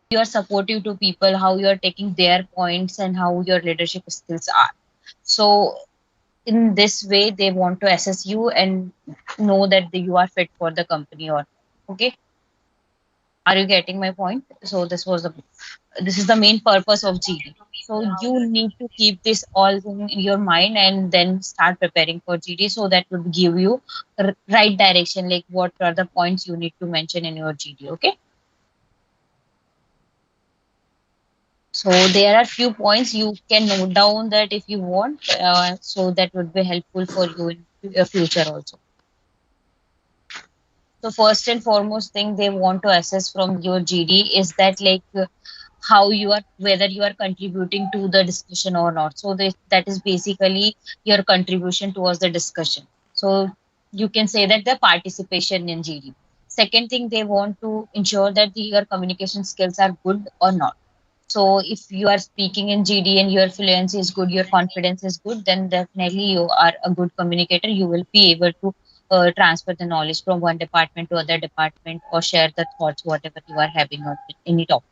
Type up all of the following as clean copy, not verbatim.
you are supportive to people, how you are taking their points, and how your leadership skills are. So in this way, they want to assess you and know that you are fit for the company or okay. Are you getting my point? So this is the main purpose of GD. So you need to keep this all in your mind and then start preparing for GD. So that would give you right direction, like what are the points you need to mention in your GD. Okay. So there are few points you can note down that if you want, so that would be helpful for you in your future also. So first and foremost thing they want to assess from your GD is that like how you are, whether you are contributing to the discussion or not. So that is basically your contribution towards the discussion. So you can say that the participation in GD. Second thing, they want to ensure that your communication skills are good or not. So if you are speaking in GD and your fluency is good, your confidence is good, then definitely you are a good communicator. You will be able to transfer the knowledge from one department to other department or share the thoughts, whatever you are having on any topic.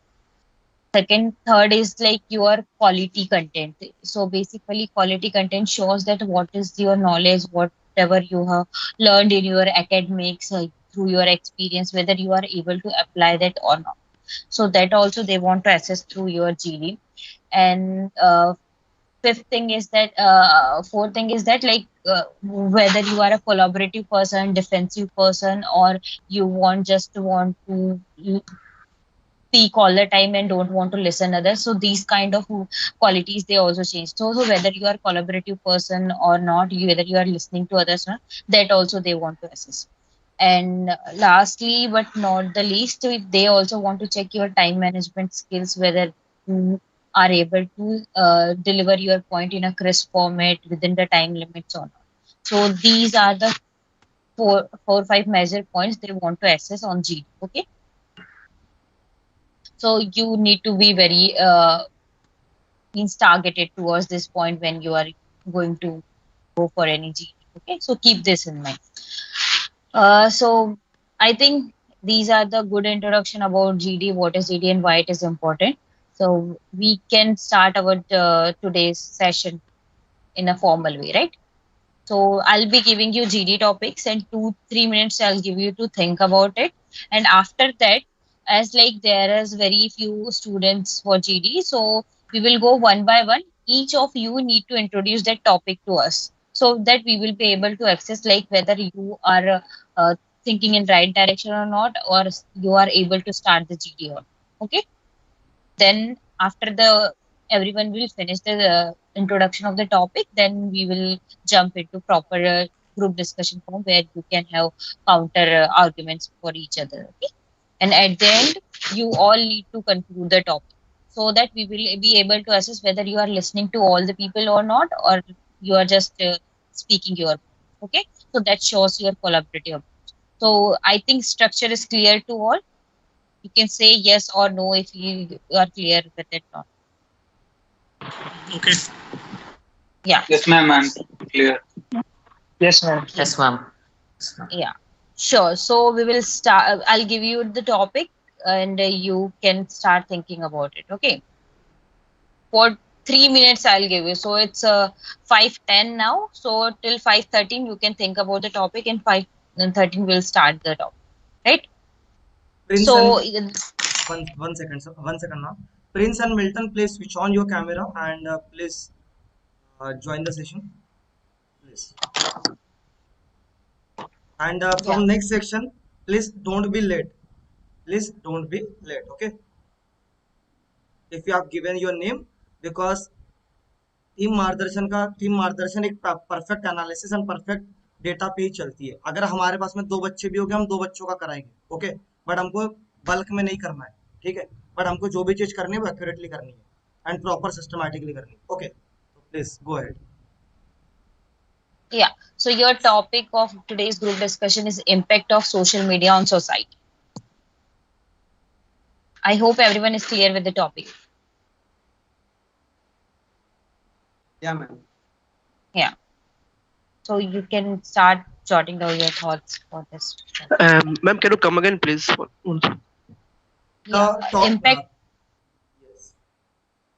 Second, third is like your quality content. So basically, quality content shows that what is your knowledge, whatever you have learned in your academics through your experience, whether you are able to apply that or not. So that also they want to assess through your GD. And fifth thing is that fourth thing is that like whether you are a collaborative person, defensive person, or you want to speak all the time and don't want to listen others. So these kind of qualities they also change. So whether you are collaborative person or not, whether you are listening to others or not, that also they want to assess. And lastly, but not the least, they also want to check your time management skills, whether you are able to deliver your point in a crisp format within the time limits or not. So these are the four or five major points they want to assess on GD. Okay. So you need to be very means targeted towards this point when you are going to go for any GD. Okay, so keep this in mind. So I think these are the good introduction about GD, what is GD and why it is important. So we can start our today's session in a formal way, right? So I'll be giving you GD topics and 2-3 minutes I'll give you to think about it. And after that, as like there is very few students for GD, so we will go one by one. Each of you need to introduce that topic to us so that we will be able to access like whether you are thinking in right direction or not, or you are able to start the GD or not. Okay. Then after the everyone will finish the introduction of the topic, then we will jump into proper group discussion form where you can have counter arguments for each other. Okay. And at the end, you all need to conclude the topic so that we will be able to assess whether you are listening to all the people or not, or you are just speaking your. Okay. So that shows your collaborative approach. So I think structure is clear to all. You can say yes or no if you are clear with it or not. Okay. Yeah. Yes, ma'am. I'm clear. Yes, ma'am. Yes, ma'am. Yeah. Sure. So we will start. I'll give you the topic and you can start thinking about it. Okay. For 3 minutes, I'll give you. So it's 5:10 now. So till 5:13, you can think about the topic, and 5:13 we'll start the topic. Right? Prince So and one second, sir. 1 second now. Prince and Milton, please switch on your camera and please join the session, please. And from yeah. next section, please don't be late. Please don't be late. Okay. If you have given your name, because team मार्गदर्शन एक perfect analysis and perfect data पे ही चलती है. अगर हमारे पास में 2 बच्चे भी हो गए, हम 2 बच्चों का कराएंगे. ओके, बट हमको बल्क में नहीं करना है. ठीक है, बट हमको जो भी चीज करनी है वो एक्यूरेटली करनी है एंड प्रॉपर सिस्टमैटिकली करनी है. Okay, please go ahead. Yeah. So your topic of today's group discussion is impact of social media on society. I hope everyone is clear with the topic. Yeah, ma'am. Yeah. So you can start jotting down your thoughts for this. Ma'am, can you come again, please? Yeah. Impact.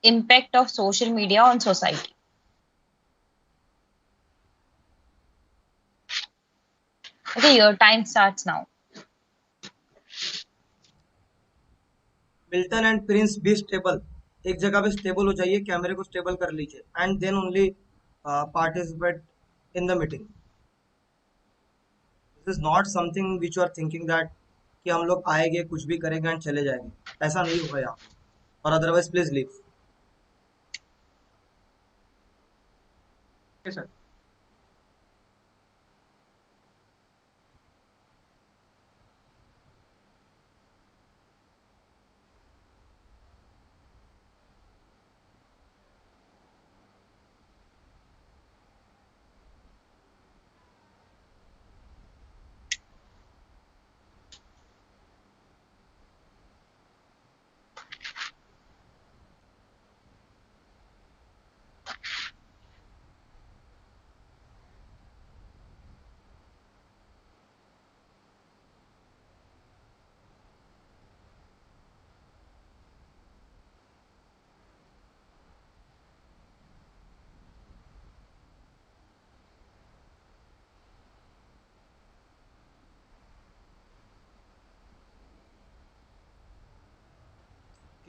Impact of social media on society. Okay, your time starts now. Milton and Prince be stable, एक जगह पे stable हो जाइए, कैमरे को stable कर लीजिए and then only participate in the meeting. This is not something which you are thinking that कि हम लोग आएंगे कुछ भी करेंगे एंड चले जाएंगे, ऐसा नहीं होगा यहाँ पे, और otherwise please leave. Okay, sir.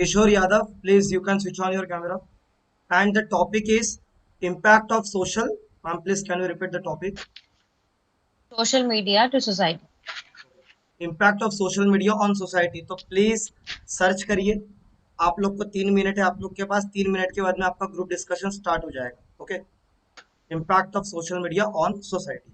Kishore Yadav, please you can switch on your camera. And the topic is impact of social. Ma'am, please can you repeat the topic? Social media to society. Impact of social media on society. तो please search करिए, आप लोग को 3 minute है आप लोग के पास, 3 minute के बाद में आपका ग्रुप डिस्कशन स्टार्ट हो जाएगा। Okay, impact of social media on society.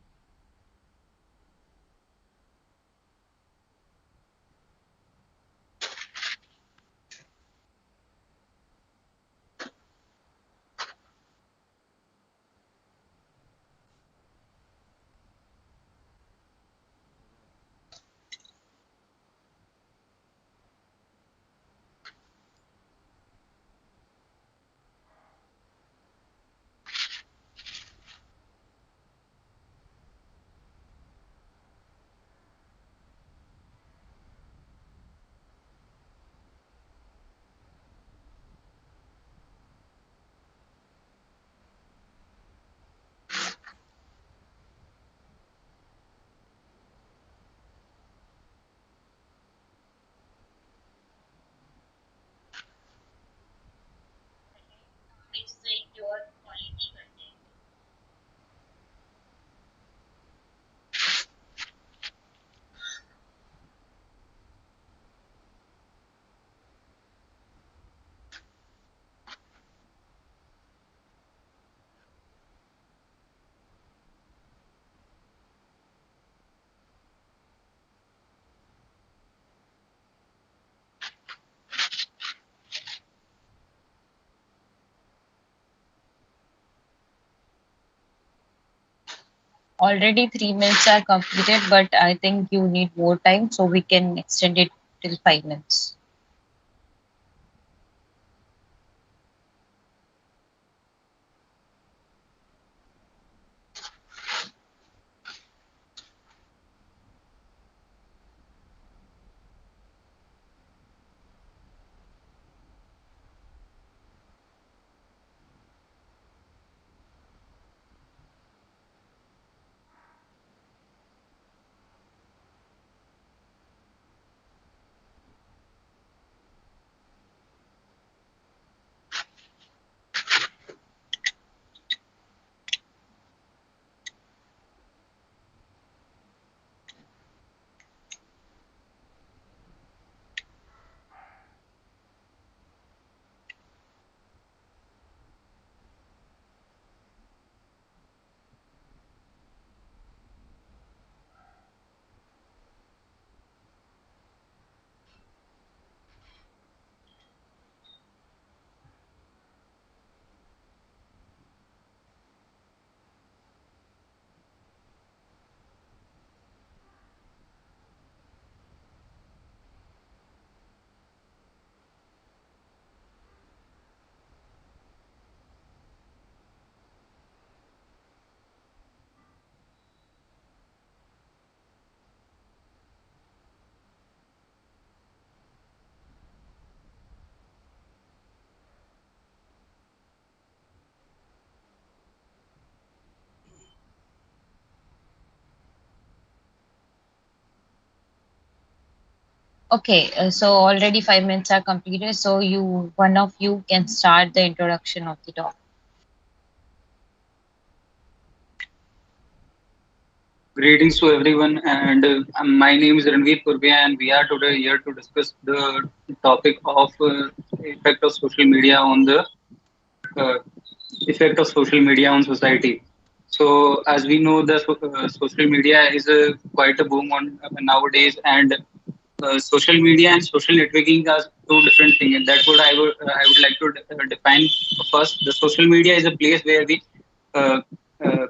It's like your quality content. Already 3 minutes are completed, but I think you need more time, so we can extend it till 5 minutes. Okay, so already 5 minutes are completed. So one of you can start the introduction of the topic. Greetings to everyone, and my name is Ranveer Purbia, and we are today here to discuss the topic of effect of social media on the uh, effect of social media on society. So, as we know, the social media is quite a boom on nowadays, and social media and social networking are two different things. And that's what I would like to define first. The social media is a place where we uh,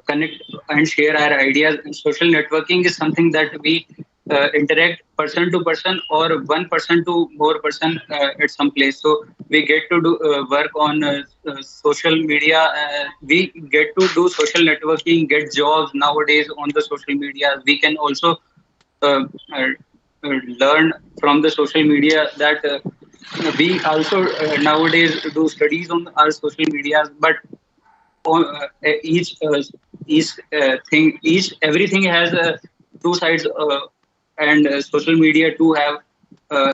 connect and share our ideas. And social networking is something that we interact person to person or one person to more person at some place. So we get to do work on social media. We get to do social networking, get jobs nowadays on the social media. We can also uh, uh, learn from the social media that we also nowadays do studies on our social media, but on, each everything has two sides, and social media too have uh,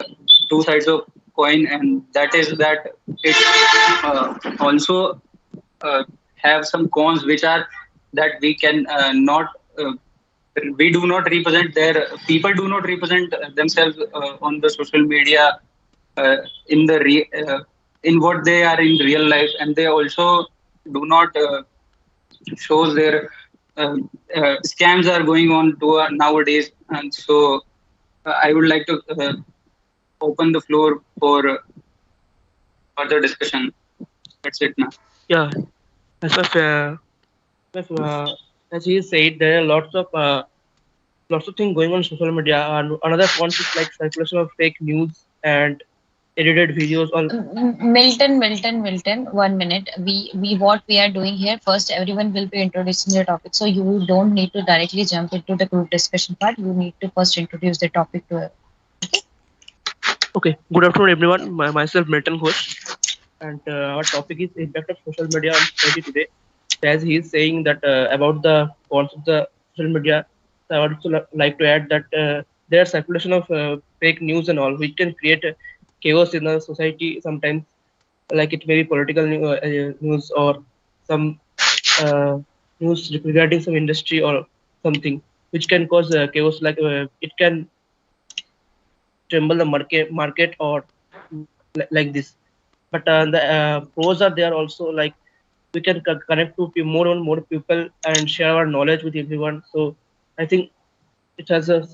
two sides of coin, and that is that it also have some cons which are that we can not we do not represent their people do not represent themselves on the social media uh, in the in what they are in real life, and they also do not shows their scams are going on to nowadays. And so I would like to open the floor for further discussion. That's it now. Yeah, as of, as he said, there are lots of things going on social media. And another point is like circulation of fake news and edited videos on. Milton, 1 minute. We what we are doing here. First, everyone will be introducing the topic. So you don't need to directly jump into the group discussion part. You need to first introduce the topic to. Okay, good afternoon, everyone. Myself, Milton Ghosh, and our topic is impact of social media on society today. As he is saying that about the cons of the social media, I would also like to add that there are circulation of fake news and all, which can create chaos in the society sometimes. Like it may be political news or some uh, news regarding some industry or something, which can cause chaos. Like it can tremble the market or like this. But the pros are there also, like we can connect to more and more people and share our knowledge with everyone. So I think it has a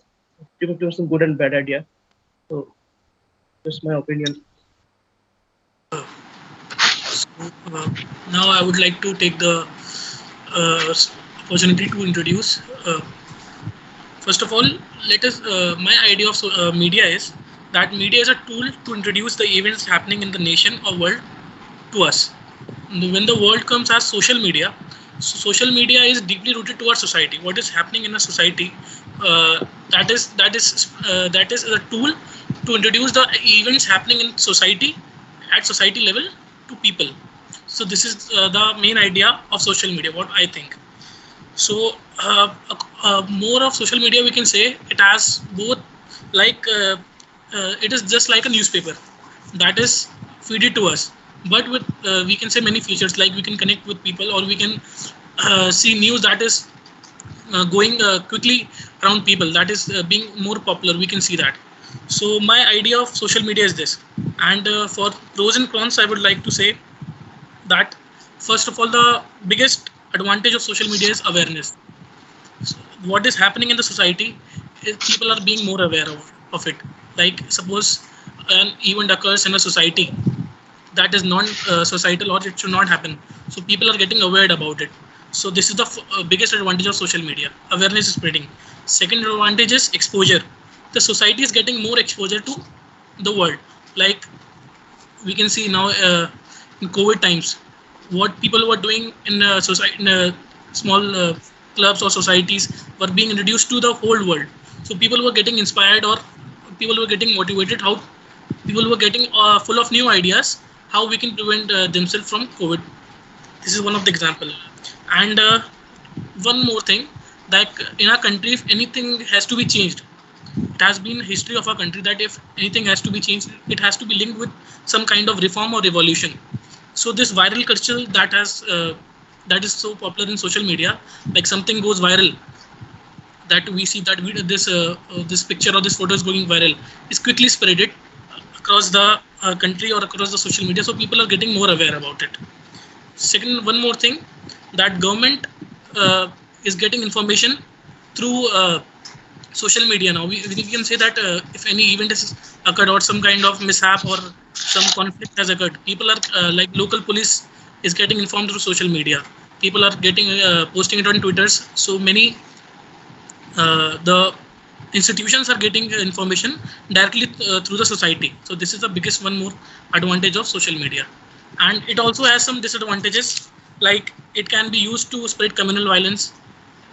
50% good and bad idea. So just my opinion. Now I would like to take the opportunity to introduce. First of all, let us. My idea of media is that media is a tool to introduce the events happening in the nation or world to us. When the world comes as social media, so social media is deeply rooted to our society. What is happening in a society, that is a tool to introduce the events happening in society at society level to people. So this is the main idea of social media, what I think. So more of social media, we can say it has both, like it is just like a newspaper that is feeded to us, but with we can say many features, like we can connect with people, or we can see news that is going quickly around people, that is being more popular, we can see that. So my idea of social media is this. And for pros and cons, I would like to say that first of all, the biggest advantage of social media is awareness. So what is happening in the society is people are being more aware of it. Like suppose an event occurs in a society that is non-societal, or it should not happen, so people are getting aware about it. So this is the biggest advantage of social media. Awareness is spreading. Second advantage is exposure. The society is getting more exposure to the world. Like we can see now in COVID times, what people were doing in society, in small clubs or societies, were being introduced to the whole world. So people were getting inspired, or people were getting motivated. How people were getting full of new ideas, how we can prevent themselves from COVID. This is one of the example. And one more thing, that in our country, if anything has to be changed, it has been history of our country that if anything has to be changed, it has to be linked with some kind of reform or revolution. So this viral culture that is so popular in social media, like something goes viral, that we see that this picture or this photo is going viral, is quickly spreaded across the country or across the social media, so people are getting more aware about it. Second, one more thing, that government is getting information through social media now. We can say that if any event has occurred or some kind of mishap or some conflict has occurred, people are like local police is getting informed through social media. People are getting posting it on Twitters. So many the institutions are getting information directly through the society. So this is the biggest one more advantage of social media. And it also has some disadvantages, like it can be used to spread communal violence.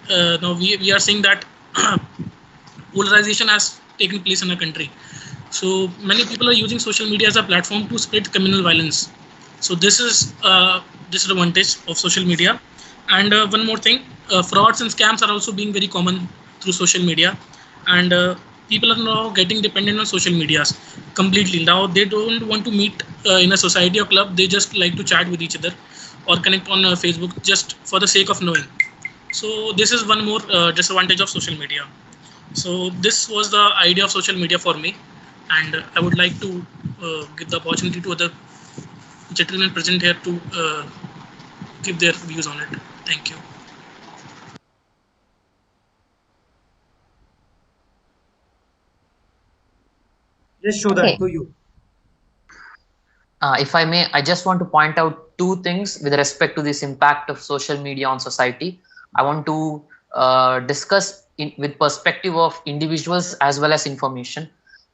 Now we are saying that polarization has taken place in a country. So many people are using social media as a platform to spread communal violence. So this is a disadvantage of social media. And one more thing, frauds and scams are also being very common through social media. And people are now getting dependent on social medias completely. Now they don't want to meet in a society or club. They just like to chat with each other or connect on Facebook just for the sake of knowing. So this is one more disadvantage of social media. So this was the idea of social media for me, and I would like to give the opportunity to other gentlemen present here to give their views on it. Thank you. Yes, Shodhan, Okay. to you. If I may, I just want to point out two things with respect to this impact of social media on society. I want to discuss with perspective of individuals as well as information.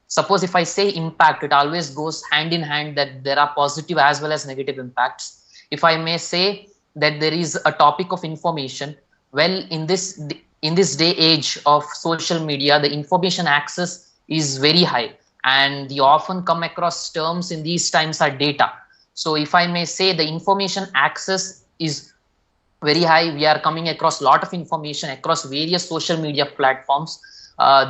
Suppose if I say impact, it always goes hand in hand that there are positive as well as negative impacts. If I may say that there is a topic of information, well, in this day age of social media, the information access is very high, and you often come across terms in these times are data. So if I may say, the information access is very high. We are coming across a lot of information across various social media platforms.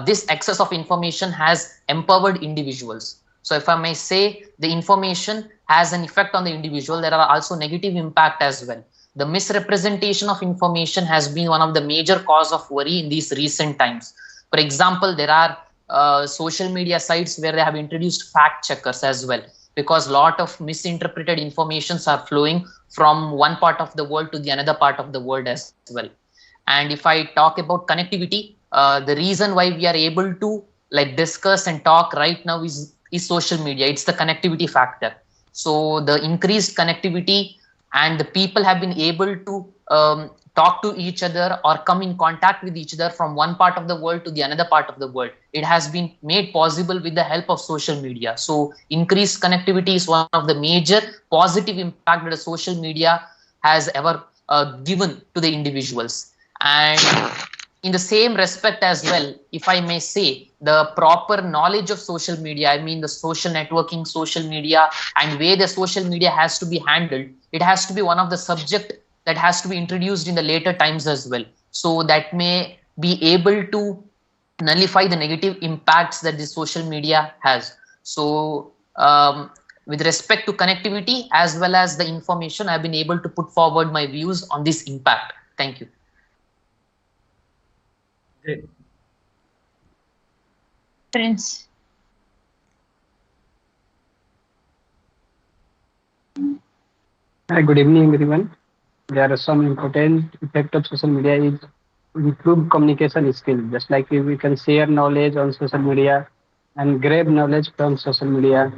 This access of information has empowered individuals. So if I may say, the information has an effect on the individual. There are also negative impact as well. The misrepresentation of information has been one of the major cause of worry in these recent times. For example, there are social media sites where they have introduced fact checkers as well, because a lot of misinterpreted informations are flowing from one part of the world to the another part of the world as well. And if I talk about connectivity, the reason why we are able to like discuss and talk right now is social media. It's the connectivity factor. So the increased connectivity, and the people have been able to talk to each other or come in contact with each other from one part of the world to the another part of the world. It has been made possible with the help of social media. So increased connectivity is one of the major positive impact that the social media has ever given to the individuals. And in the same respect as well, if I may say, the proper knowledge of social media, I mean the social networking, social media, and where the social media has to be handled, it has to be one of the subject that has to be introduced in the later times as well. So that may be able to nullify the negative impacts that the social media has. So with respect to connectivity as well as the information, I've been able to put forward my views on this impact. Thank you. Great. Prince. Hi, good evening, everyone. There are some important effect of social media is improve communication skill. Just like we can share knowledge on social media and grab knowledge from social media.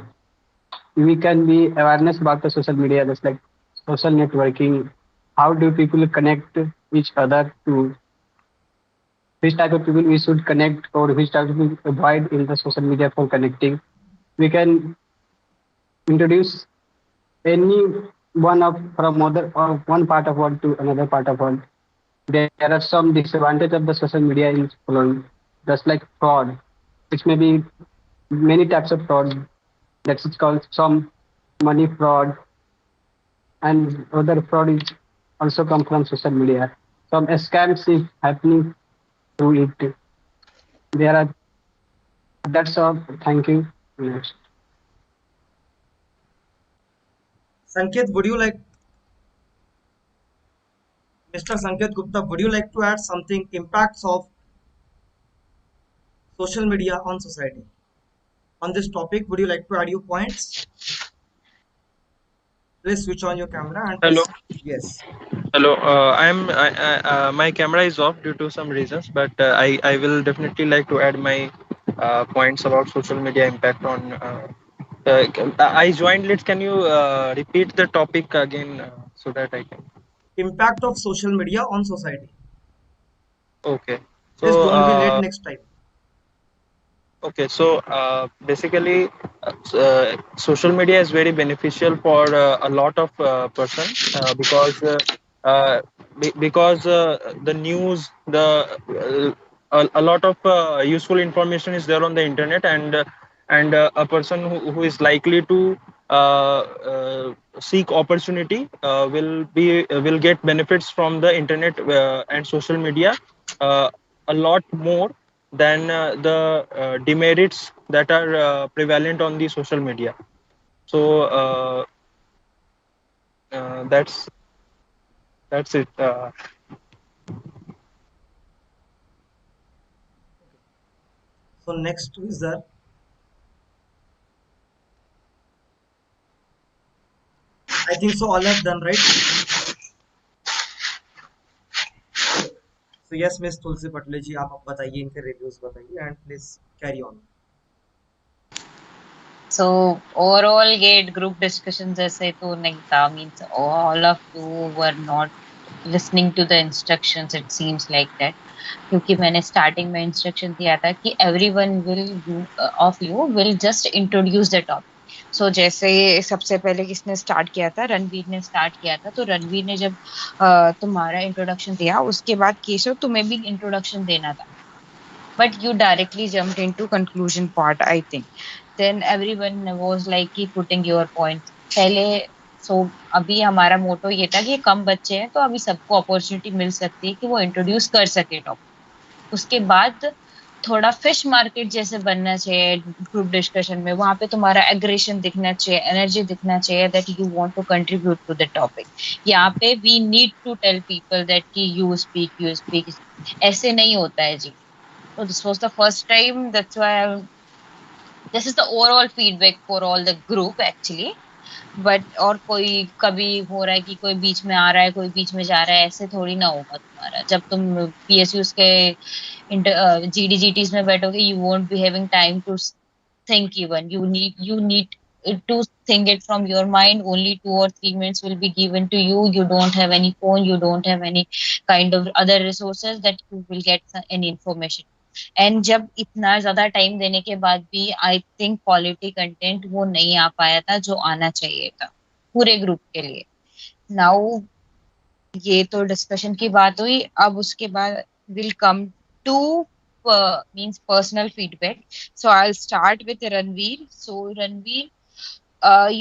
We can be awareness about the social media, just like social networking. How do people connect each other to which type of people we should connect or which type of people avoid in the social media for connecting. We can introduce any one of from other or one part of world to another part of world. There are some disadvantages of the social media in following, just like fraud, which may be many types of fraud. That's called some money fraud, and other fraud is also come from social media. Some scams is happening through it. There are That's all. Thank you. Next. Sanket, would you like, Mr. Sanket Gupta, would you like to add something, impacts of social media on society? On this topic, would you like to add your points? Please switch on your camera and Hello. please, yes. Hello. My camera is off due to some reasons, but I will definitely like to add my points about social media impact on. I joined late. Can you repeat the topic again so that I can? Impact of social media on society. Okay. Please So don't be late next time. okay, so basically, social media is very beneficial for a lot of person because the news, a lot of useful information is there on the internet, and a person who is likely to seek opportunity will get benefits from the internet and social media uh, a lot more than the demerits that are prevalent on the social media. So that's it. So next is that I think so all have done right. So yes, Miss Tulsi Patle ji, आप अब बताइए इनके reviews बताइए and please carry on. So overall gate group discussions ऐसे तो नहीं था, means all of you were not listening to the instructions, it seems like that. क्योंकि मैंने स्टार्टिंग में इंस्ट्रक्शन दिया था कि everyone will of you will just introduce the topic. सो जैसे सबसे पहले किसने स्टार्ट किया था, रणवीर ने स्टार्ट किया था. तो रणवीर ने जब तुम्हारा इंट्रोडक्शन दिया, उसके बाद केशव तुम्हें भी इंट्रोडक्शन देना था, but you directly jumped into conclusion part, I think. Then everyone was like keep putting your points पहले. सो अभी हमारा मोटो ये था कि कम बच्चे हैं तो अभी सबको अपॉर्चुनिटी मिल सकती है कि वो इंट्रोड्यूस कर सके टॉपिक. उसके बाद थोड़ा फिश मार्केट जैसे बनना चाहिए ग्रुप डिस्कशन में. वहां पे तुम्हारा एग्रेशन दिखना चाहिए, एनर्जी दिखना चाहिए, that you want to contribute to the topic. यहाँ पे we need to tell people that कि यू स्पीक. ऐसे नहीं होता है जी. So this was the first time. That's why this is the overall feedback for all the group actually. But और कोई कभी हो रहा है कि कोई बीच में आ रहा है, कोई बीच में जा रहा है, ऐसे थोड़ी ना होगा तुम्हारा. जब तुम PSU'S के GDGTs में बैठोगे, you won't be having time to think even. You need it to think it from your mind. Only 2 or 3 minutes will be given to you. You don't have any phone. You don't have any kind of other resources that you will get any information. And जब इतना ज्यादा time देने के बाद भी I think quality content वो नहीं आ पाया था जो आना चाहिए था पूरे ग्रुप के लिए. नाउ ये तो डिस्कशन की बात हुई. अब उसके बाद will come to means personal feedback. So I will start with Ranveer. So Ranveer,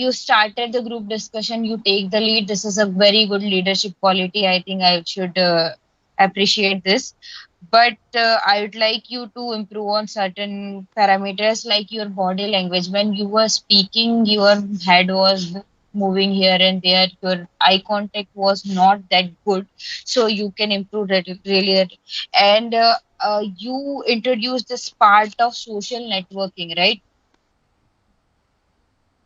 you started the group discussion, you take the lead. This is a very good leadership quality. I think I should appreciate this. But I would like you to improve on certain parameters like your body language. When you were speaking, your head was moving here and there. Your eye contact was not that good. So you can improve that really. And you introduced this part of social networking, right?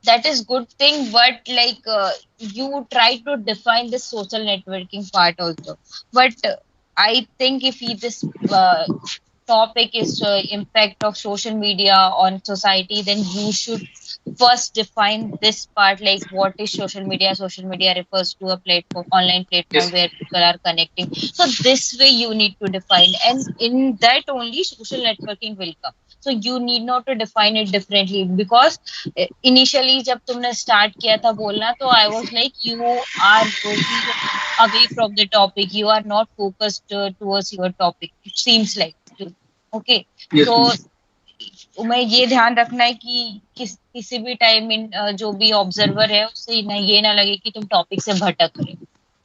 That is good thing, but like you try to define the social networking part also. But I think if this topic is impact of social media on society, then you should first define this part, like what is social media. Social media refers to a platform, online platform Yes. where people are connecting. So this way you need to define, and in that only social networking will come. So you need not to define it differently, because initially जब तुमने start किया था बोलना, तो I was like you are going away from the topic. You are not focused towards your topic. It seems like. Okay. Yes, So ma'am. मैं ये ध्यान रखना है कि किसी भी टाइम जो भी ऑब्जर्वर है उससे ये ना लगे कि तुम टॉपिक से भटक रहे.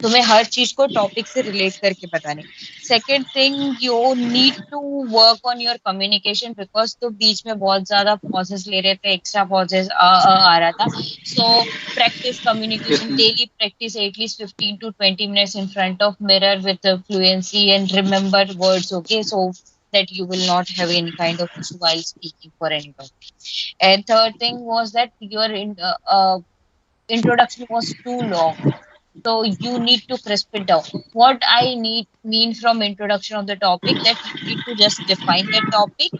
तुम्हें हर चीज को टॉपिक से रिलेट करके बताने। Second thing, you need to work on your communication, because तो बीच में बहुत ज्यादा पॉजेस ले रहे थे, एक्स्ट्रा पॉजेस आ रहा था। सो practice Yes, communication, ma'am. daily practice at least 15 to 20 minutes in front of mirror with fluency, and remember words, okay, so that you will not have any kind of issue while speaking for any topic. And third thing was that your introduction was too long, so you need to crisp it down. What I need mean from introduction of the topic, that you need to just define that topic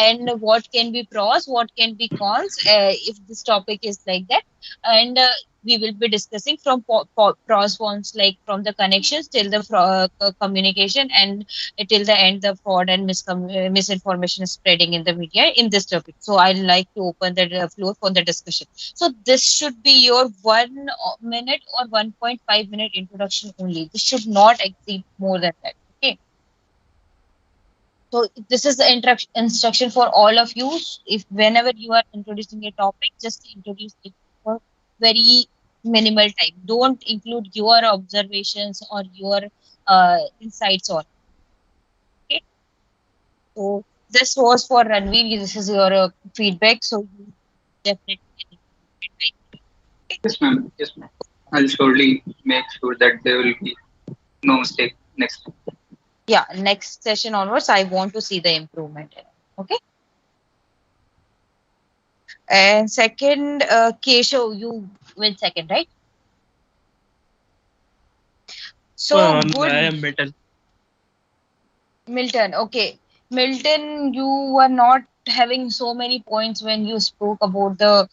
and what can be pros, what can be cons, if this topic is like that. And we will be discussing from pros cons, like from the connections till the communication, and till the end the fraud and misinformation is spreading in the media in this topic. So I like to open the floor for the discussion. So this should be your 1 minute or 1.5 minute introduction only. This should not exceed more than that. Okay. So this is the instruction for all of you. If whenever you are introducing a topic, just introduce it for very minimal time. Don't include your observations or your insights on. Okay. So this was for Ranveer. This is your feedback. So you definitely can implement it. Yes, ma'am. Yes, ma'am. I'll surely make sure that there will be no mistake next time. Yeah, next session onwards, I want to see the improvement in it. Okay. And second, Keshav, you went second, right? So good. I am Milton. Milton, okay. Milton, you were not having so many points when you spoke about the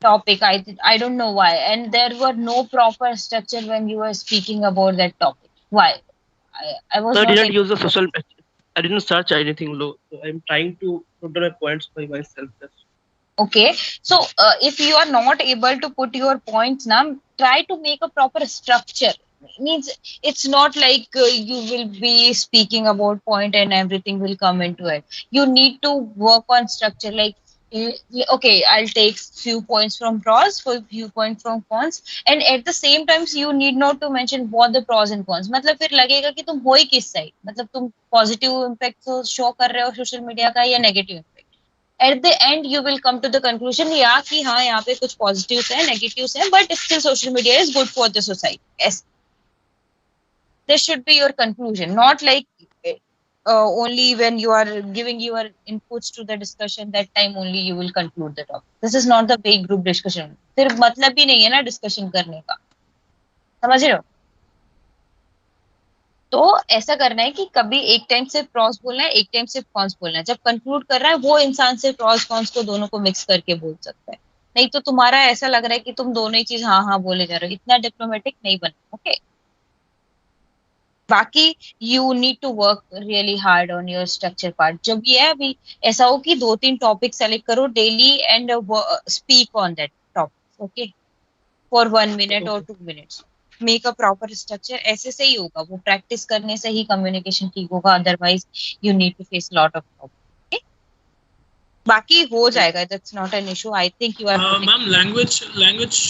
topic. I don't know why. And there were no proper structure when you were speaking about that topic. Why? I was So I not didn't able use the to. social. I didn't search anything low. So I'm trying to put down my points by myself. Okay, so if you are not able to put your points now, try to make a proper structure. Means it's not like you will be speaking about point and everything will come into it. You need to work on structure. Like, okay, I'll take few points from pros, few points from cons, and at the same times you need not to mention what the pros and cons. मतलब फिर लगेगा कि तुम हो ही किस side, मतलब तुम positive impact show कर रहे हो सोशल मीडिया का या नेगेटिव। At the end you will come to the conclusion या कि हाँ यहाँ पे कुछ पॉजिटिव्स हैं, नेगेटिव्स हैं, but still social media is good for the society. This should be your conclusion, not like only when you are giving your inputs to the discussion, that time only you will conclude the topic. This is not the big group discussion. फिर मतलब भी नहीं है ना discussion करने का, समझ रहे हो? तो ऐसा करना है कि कभी एक टाइम सिर्फ प्रॉस बोलना है, एक टाइम सिर्फ कॉन्स बोलना है। जब कंक्लूड कर रहा है वो इंसान सिर्फ प्रॉस कॉन्स को दोनों को मिक्स करके बोल सकता है। नहीं तो तुम्हारा ऐसा लग रहा है कि तुम दोनों ही चीज हाँ हाँ बोले जा रहे हो, इतना डिप्लोमेटिक नहीं बनना। ओके, बाकी you need to work really hard on your structure part. जो भी है अभी ऐसा हो कि 2-3 टॉपिक सेलेक्ट करो daily and speak on that topic, okay, for 1 minute or 2 minutes। Make a proper structure, ऐसे से ही होगा, वो प्रैक्टिस करने से ही कम्युनिकेशन ठीक होगा, otherwise you need to face lot of problem. बाकी हो जाएगा, that's not an issue. I think you are Ma'am, language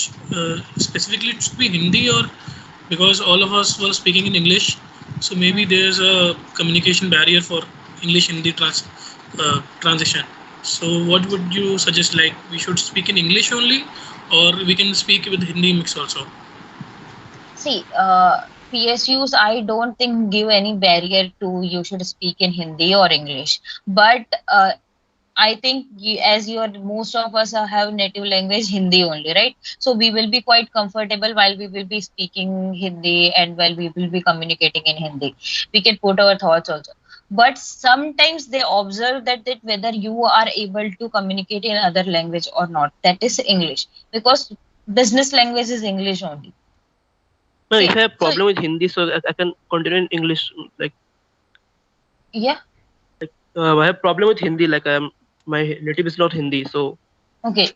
specifically it should be Hindi, or because all of us were speaking in English, so maybe there's a communication barrier for English Hindi transition. So what would you suggest? Like we should speak in English only, or we can speak with Hindi mix also? see, PSUs, I don't think give any barrier to you should speak in Hindi or English, but I think as you are, most of us have native language Hindi only, right? So we will be quite comfortable while we will be speaking Hindi and while we will be communicating in Hindi. We can put our thoughts also. But sometimes they observe that whether you are able to communicate in other language or not. That is English, because business language is English only. No, if I have problem with Hindi, so I can continue in English. Like, yeah, I have problem with Hindi. Like, my native is not Hindi, so okay.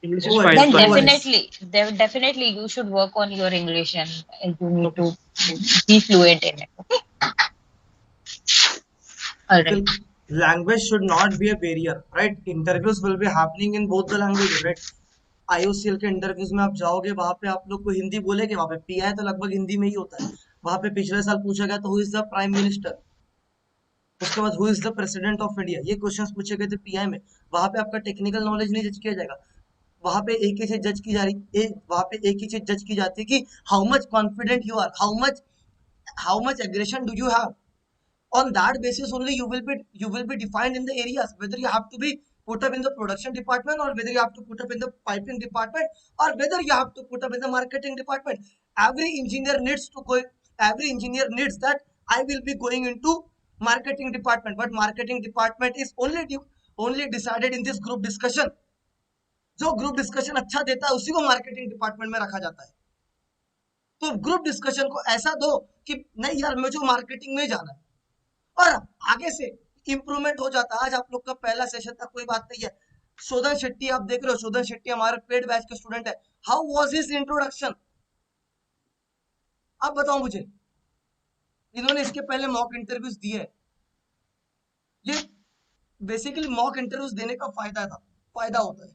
English is No fine. worries, Then no worries. definitely you should work on your English and you need to be fluent in it. Okay. All right. Language should not be a barrier, right? Interviews will be happening in both the languages, right? IOCL के interviews में आप जाओगे, वहां पे आप लोग को हिंदी बोलेगे, वहां पे PI तो लगभग हिंदी में ही होता है। वहां पे पिछले साल पूछा गया तो who is the prime minister, उसके बाद who is the president of India, ये क्वेश्चंस पूछे गए थे PI में। वहां पे आपका टेक्निकल नॉलेज नहीं जज किया जाएगा, वहां पे एक ही चीज जज की जा रही वहां पे एक ही चीज जज की जाती है कि how much confident you are, how much aggression do you have. On that basis only you will be defined in the areas whether you have to be put up in the production department, or whether you have to put up in the piping department, or whether you have to put up in the marketing department. every engineer needs to go every engineer needs that I will be going into marketing department, but marketing department is only decided in this group discussion। जो group discussion अच्छा देता है उसी को marketing department में रखा जाता है। तो ग्रुप डिस्कशन को ऐसा दो कि नहीं यार मुझे मार्केटिंग में जाना है, और आगे से इंप्रूवमेंट हो जाता है। आज आप लोग का पहला सेशन था, कोई बात नहीं है। शोधन शेट्टी आप देख रहे हो, शोधन शेट्टी हमारे पेड बैच के स्टूडेंट है। हाउ वाज हिज इंट्रोडक्शन, आप बताओ मुझे। इन्होंने इसके पहले मॉक इंटरव्यूज दिए। ये बेसिकली मॉक इंटरव्यूज देने का फायदा होता है,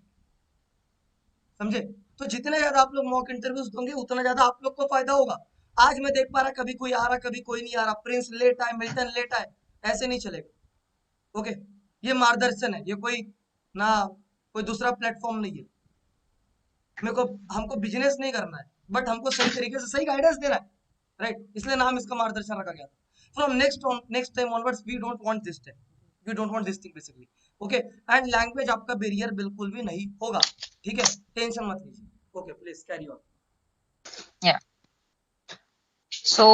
समझे। तो जितने ज्यादा आप लोग मॉक इंटरव्यूज दोगे उतना ज्यादा आप लोग को फायदा होगा। आज मैं देख पा रहा कभी कोई आ रहा कभी कोई नहीं आ रहा, प्रिंस लेट आए, मिल्टन लेट आए, ऐसे नहीं चलेगा। ओके, ये मार्गदर्शन है, ये कोई ना कोई दूसरा प्लेटफॉर्म नहीं है। मेरे को हमको बिजनेस नहीं करना है, बट हमको सही तरीके से सही गाइडेंस देना है, राइट। इसलिए नाम इसका मार्गदर्शन रखा गया था। From next time onwards we don't want this time, we don't want this thing basically. Okay, and language आपका बैरियर बिल्कुल भी नहीं होगा, ठीक है, टेंशन मत लीजिए। Okay, please carry on. Yeah. So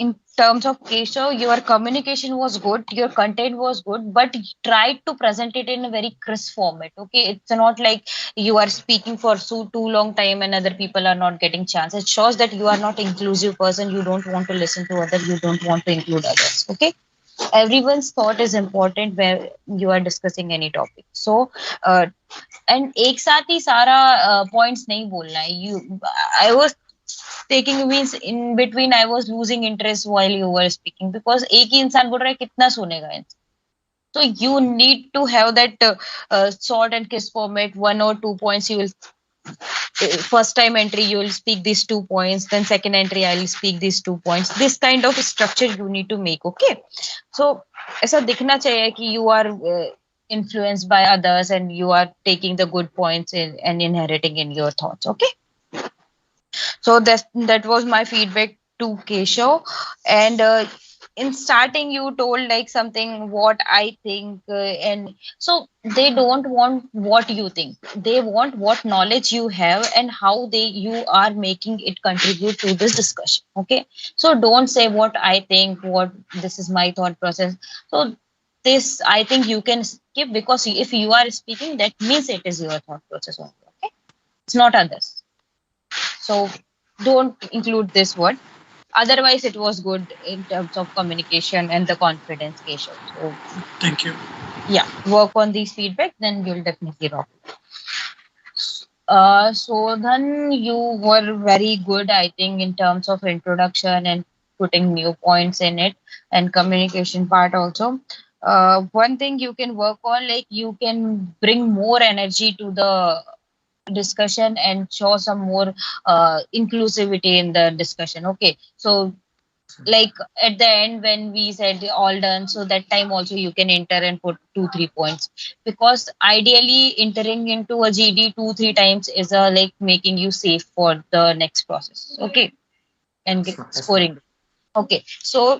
in terms of Keshav, your communication was good, your content was good, but you tried to present it in a very crisp format. Okay, it's not like you are speaking for so too long time and other people are not getting chance. It shows that you are not inclusive person. You don't want to listen to others. You don't want to include others. Okay, everyone's thought is important where you are discussing any topic. So and एक साथ ही सारा points नहीं बोलना है। I was taking means in between I was losing interest while you were speaking, because एक ही इंसान बोल रहा है, कितना सुनेगा इंसान। So you need to have that short and crisp format, 1 or 2 points you will first time entry you will speak these 2 points, then second entry I will speak these 2 points. This kind of structure you need to make. Okay, so ऐसा दिखना चाहिए कि you are influenced by others and you are taking the good points and inheriting in your thoughts. Okay, so that was my feedback to Keshav. And in starting you told like something what I think, and so they don't want what you think, they want what knowledge you have and how you are making it contribute to this discussion. Okay, so don't say what I think, what this is my thought process. So this I think you can skip, because if you are speaking, that means it is your thought process only. Okay, it's not others. So don't include this word. Otherwise, it was good in terms of communication and the confidence, Keshav. So, thank you. Yeah, work on these feedback, then you'll definitely rock. So then you were very good, I think, in terms of introduction and putting new points in it, and communication part also. One thing you can work on, like you can bring more energy to the discussion and show some more inclusivity in the discussion. Okay, so like at the end when we said all done, so that time also you can enter and put 2-3 points, because ideally entering into a GD 2-3 times is like making you safe for the next process. Okay, and scoring. Okay, so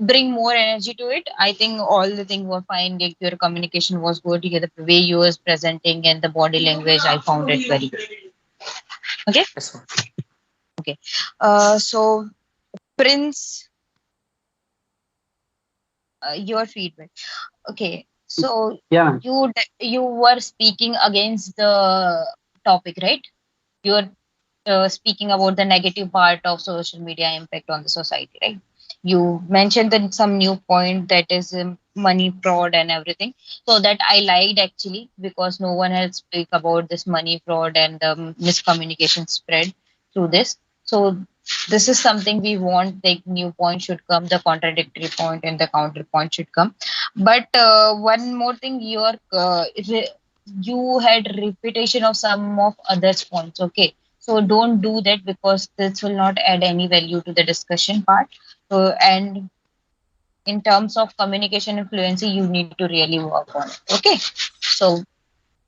bring more energy to it. I think all the things were fine. Like your communication was good. The way you was presenting and the body language, I found it very good. Okay. Okay. So Prince, your feedback. Okay. So yeah, you were speaking against the topic, right? You're speaking about the negative part of social media impact on the society, right? You mentioned that some new point, that is money fraud and everything. So that I liked actually, because no one else speak about this money fraud and miscommunication spread through this. So this is something we want, like new point should come, the contradictory point and the counterpoint should come. But one more thing, your you had repetition of some of others points. Okay, so don't do that because this will not add any value to the discussion part. So, and in terms of communication and fluency, you need to really work on it. Okay, so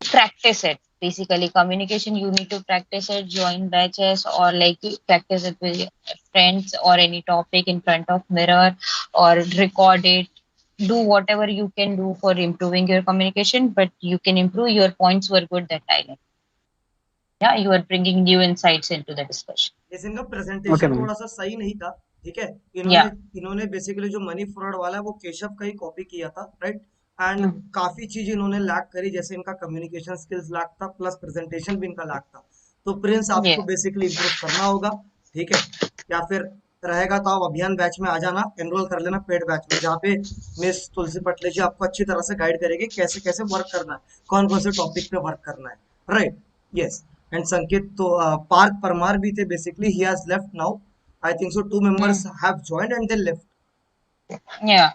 practice it. Basically, communication, you need to practice it, join batches, or like practice it with your friends or any topic in front of mirror, or record it. Do whatever you can do for improving your communication, but you can improve. Your points were good that time. Yeah, you are bringing new insights into the discussion. जैसे इनका Okay, presentation ma'am. थोड़ा सा सही नहीं था, ठीक है। इन्होंने Yeah. इन्होंने बेसिकली जो मनी फ्रॉड वाला है वो केशव का ही कॉपी किया था, राइट। And Mm. काफी चीज इन्होंने लैक करी, जैसे इनका कम्युनिकेशन स्किल्स लैक था, प्लस प्रेजेंटेशन भी इनका लैक था। तो प्रिंस आपको Yeah. बेसिकली इम्प्रूव करना होगा, ठीक है। या फिर रहेगा तो आप अभियान बैच में आ जाना, एनरोल कर लेना पेड बैच में, जहाँ पे मिस तुलसी पटले जी आपको अच्छी तरह से गाइड करेगी कैसे कैसे वर्क करना है, कौन कौन से टॉपिक पे वर्क करना है, राइट। यस। एंड संकेत तो पार्क परमार भी थे, basically he has left now, I think so 2 members have joined and they left. Yeah.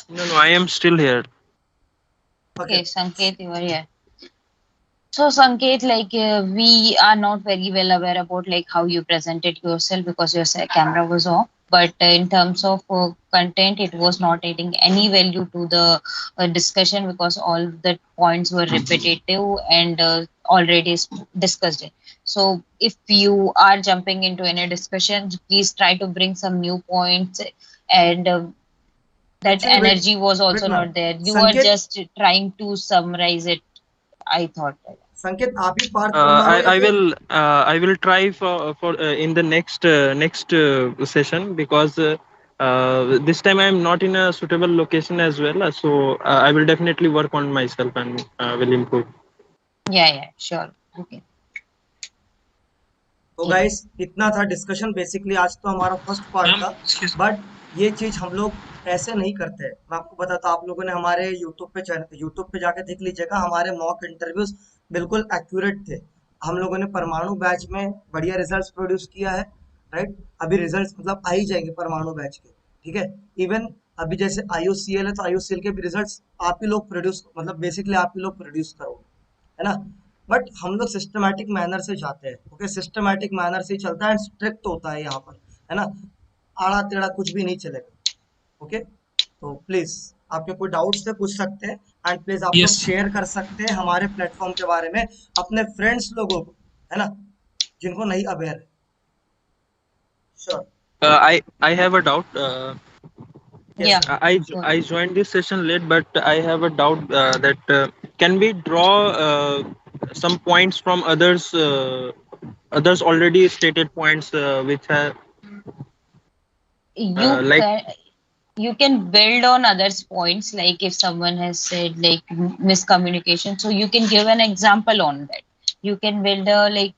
No, I am still here. Okay, Okay. Sanket, you are here. So Sanket, like we are not very well aware about like how you presented yourself because your camera was off. But in terms of content, it was not adding any value to the discussion because all the points were repetitive and already discussed it. So if you are jumping into any discussion, please try to bring some new points and that Actually, wait, energy was wait, also ma'am. not there. You were संकेत, just trying to summarize it, I thought. संकेत आप ही park Parmar हो या I फिर will try for in the next session, because this time I am not in a suitable location as well. So I will definitely work on myself and will improve. Yeah, sure. Okay. तो guys इतना था discussion, basically आज तो हमारा first part ma'am था, excuse but ये चीज हम लोग ऐसे नहीं करते हैं। मैं आपको बताता हूँ, आप लोगों ने हमारे यूट्यूब पे जाके देख लीजिएगा, हमारे मॉक इंटरव्यूज बिल्कुल एक्यूरेट थे। हम लोगों ने परमाणु बैच में बढ़िया रिजल्ट्स प्रोड्यूस किया है, राइट। अभी रिजल्ट्स मतलब आ ही जाएंगे परमाणु बैच के, ठीक है। इवन अभी जैसे आईओसीएल है, तो आईओसीएल के भी रिजल्ट्स आप ही लोग प्रोड्यूस, मतलब बेसिकली आप ही लोग प्रोड्यूस करोगे, है ना। बट हम लोग सिस्टमैटिक मैनर से जाते हैं, ओके। सिस्टमैटिक मैनर से ही चलता है एंड स्ट्रिक्ट होता है यहाँ पर, है ना। आड़ा टेढ़ा कुछ भी नहीं चलेगा, ओके। तो प्लीज आपके कोई डाउट्स थे पूछ सकते हैं, एंड प्लीज आप लोग yes शेयर कर सकते हैं हमारे प्लेटफॉर्म के बारे में अपने फ्रेंड्स लोगों को, है ना, जिनको नहीं अवेयर है। Sure. I have a doubt. Yes Yeah. Sir. I joined this session late, but I have a doubt that can we draw some points from others already stated points, which have You like can build on others' points, like if someone has said like miscommunication, so you can give an example on that. You can build a like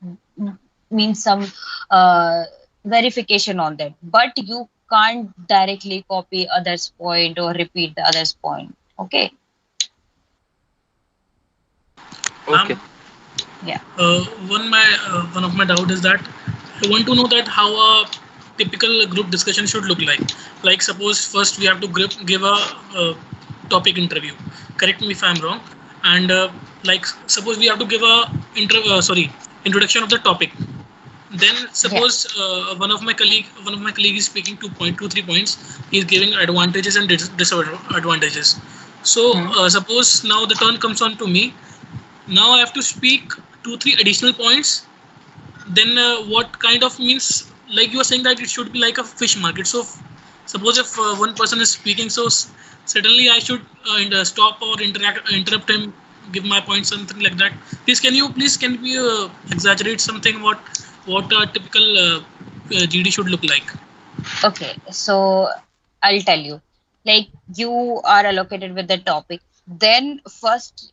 means some uh, verification on that, but you can't directly copy others' point or repeat the others' point. Okay. okay. Yeah. One of my doubt is that I want to know that how a typical group discussion should look like. Like suppose first we have to give a topic interview. Correct me if I'm wrong. And like suppose we have to give a introduction of the topic. Then suppose one of my colleague is speaking 3 points. He's giving advantages and disadvantages. So suppose now the turn comes on to me. Now I have to speak 2-3 additional points. Then what kind of means, like you are saying that it should be like a fish market. So suppose if one person is speaking, so suddenly I should stop or interrupt him, give my point, something like that. Please can you exaggerate something what a typical GD should look like? Okay, so I'll tell you. Like you are allocated with the topic. Then first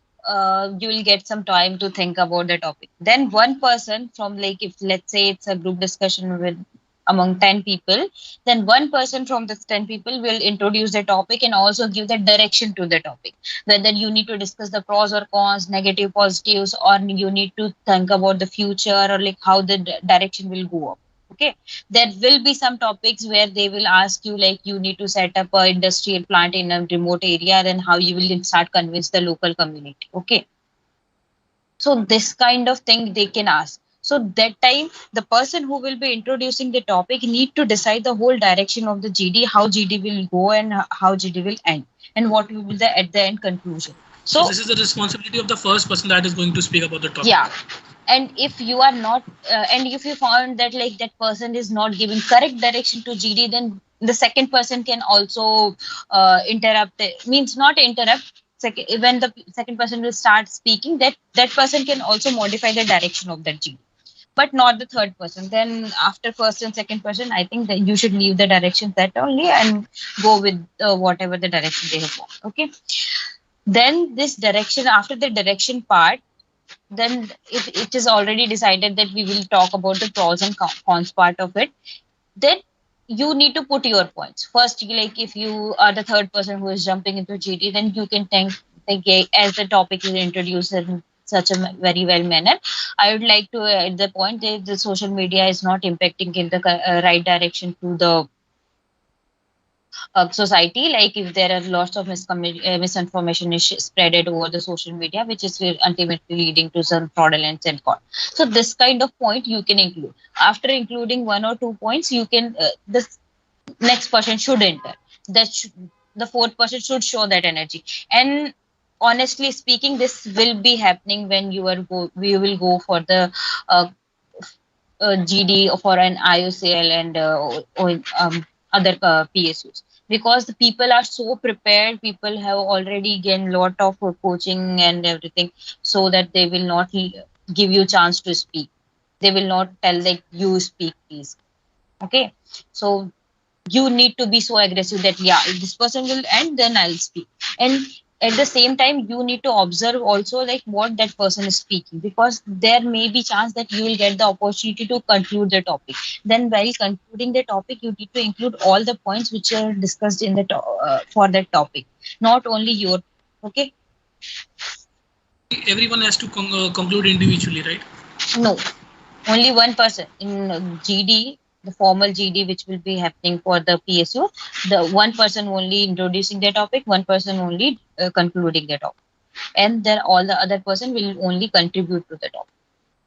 you will get some time to think about the topic. Then one person from like if let's say it's a group discussion with among 10 people, then one person from this 10 people will introduce the topic and also give the direction to the topic. Whether you need to discuss the pros or cons, negative, positives, or you need to think about the future or like how the direction will go up. Okay, there will be some topics where they will ask you like you need to set up a industrial plant in a remote area, then how you will start convince the local community. Okay, so this kind of thing they can ask. So that time the person who will be introducing the topic need to decide the whole direction of the GD, how GD will go and how GD will end, and what will be the at the end conclusion. So this is the responsibility of the first person that is going to speak about the topic. Yeah, and if you are not and if you found that like that person is not giving correct direction to GD, then the second person can also interrupt, means not interrupt. When the second person will start speaking, that person can also modify the direction of that GD, but not the third person. Then after first and second person, I think that you should leave the direction that only and go with whatever the direction they have got. Okay, then this direction, after the direction part, then it is already decided that we will talk about the pros and cons part of it. Then you need to put your points first. Like if you are the third person who is jumping into GD, then you can think as the topic is introduced in such a very well manner. I would like to at the point that the social media is not impacting in the right direction to the society. Like if there are lots of misinformation is spreaded over the social media, which is ultimately leading to some fraudulence and fraud. So this kind of point you can include. After including 1 or 2 points, you can this next person should enter. The fourth person should show that energy. And honestly speaking, this will be happening when you will go for the GD or for an IOCL and other PSUs, because the people are so prepared. People have already gained lot of coaching and everything, so that they will not give you chance to speak. They will not tell like you speak please. Okay, so you need to be so aggressive that yeah, if this person will end, then I'll speak. And at the same time, you need to observe also like what that person is speaking, because there may be chance that you will get the opportunity to conclude the topic. Then while concluding the topic, you need to include all the points which are discussed in the for that topic, not only your. Okay, Everyone has to conclude individually, right? no, only one person in GD, the formal GD, which will be happening for the PSU. The one person only introducing the topic, one person only concluding the topic, and then all the other person will only contribute to the topic.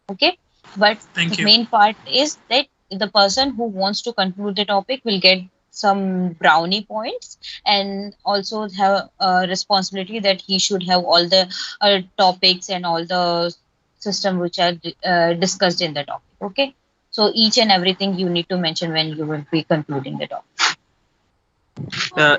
Okay, but the main part is that the person who wants to conclude the topic will get some brownie points, and also have a responsibility that he should have all the topics and all the system which are discussed in the topic. Okay, so each and everything you need to mention when you will be concluding the topic.